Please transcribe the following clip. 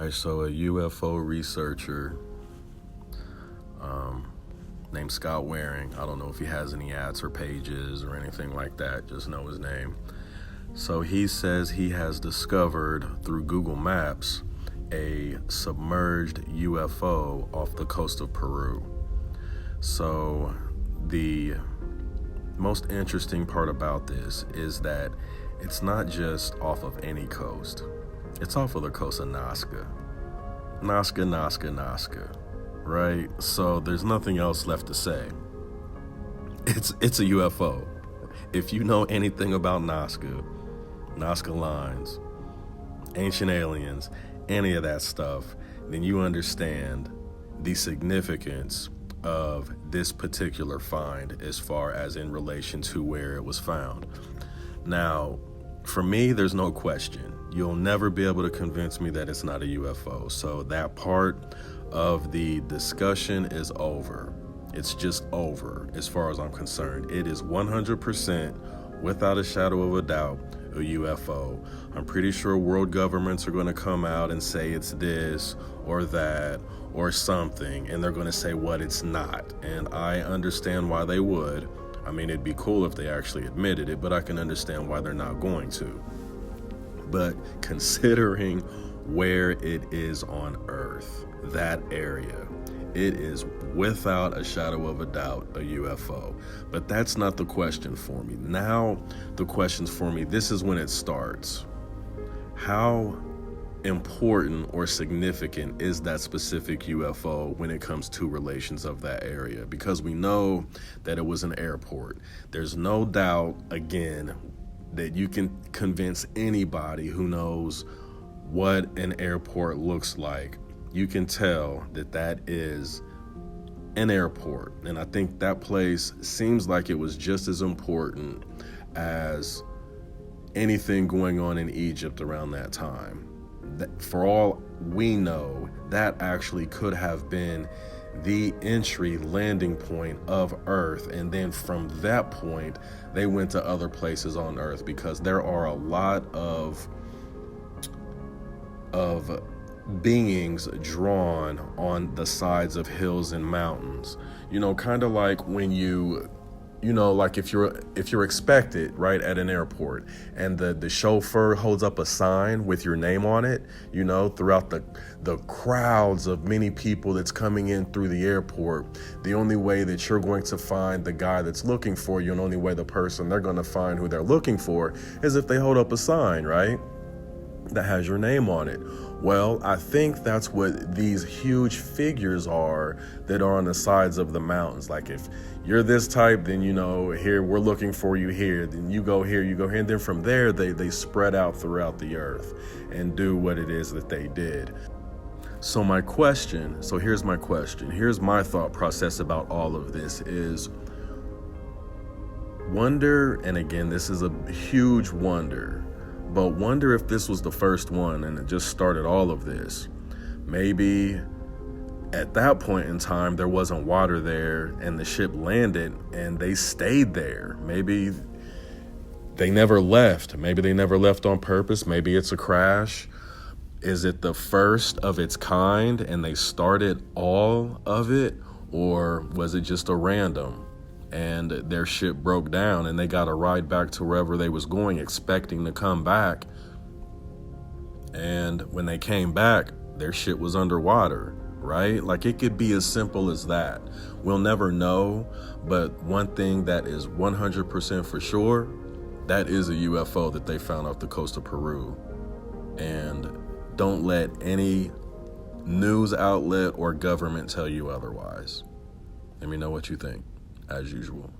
right, so a UFO researcher named Scott Waring, I don't know if he has any ads or pages or anything like that, just know his name. So he says he has discovered through Google Maps a submerged UFO off the coast of Peru. So the most interesting part about this is that it's not just off of any coast. It's off of the coast of Nazca. Nazca, right? So there's nothing else left to say. It's a UFO. If you know anything about Nazca lines, ancient aliens, any of that stuff, then you understand the significance of this particular find as far as in relation to where it was found. Now, for me, there's no question. You'll never be able to convince me that it's not a UFO. So that part of the discussion is over. It's just over as far as I'm concerned. It is 100%, without a shadow of a doubt, a UFO. I'm pretty sure world governments are going to come out and say it's this or that or something, and they're going to say what it's not. And I understand why they would. I mean, it'd be cool if they actually admitted it, but I can understand why they're not going to. But considering where it is on Earth, that area, it is without a shadow of a doubt a UFO. But that's not the question for me. Now, the question's for me, this is when it starts. How important or significant is that specific UFO when it comes to relations of that area? Because we know that it was an airport. There's no doubt, again, that you can convince anybody who knows what an airport looks like. You can tell that that is an airport. And I think that place seems like it was just as important as anything going on in Egypt around that time. For all we know, that actually could have been the entry landing point of Earth, and then from that point they went to other places on Earth, because there are a lot of beings drawn on the sides of hills and mountains, kind of like when like if you're expected right at an airport and the chauffeur holds up a sign with your name on it, throughout the crowds of many people that's coming in through the airport, the only way that you're going to find the guy that's looking for you, and the only way the person they're going to find who they're looking for is if they hold up a sign, right, that has your name on it. Well, I think that's what these huge figures are that are on the sides of the mountains. Like if you're this type, then here, we're looking for you here, then you go here, and then from there they spread out throughout the earth and do what it is that they did. So here's my question. Here's my thought process about all of this is wonder, and again, this is a huge wonder, but wonder if this was the first one and it just started all of this. Maybe at that point in time, there wasn't water there and the ship landed and they stayed there. Maybe they never left. Maybe they never left on purpose. Maybe it's a crash. Is it the first of its kind and they started all of it? Or was it just a random and their ship broke down and they got a ride back to wherever they was going, expecting to come back? And when they came back, their ship was underwater, right? Like, it could be as simple as that. We'll never know, but one thing that is 100% for sure, that is a UFO that they found off the coast of Peru. And don't let any news outlet or government tell you otherwise. Let me know what you think, as usual.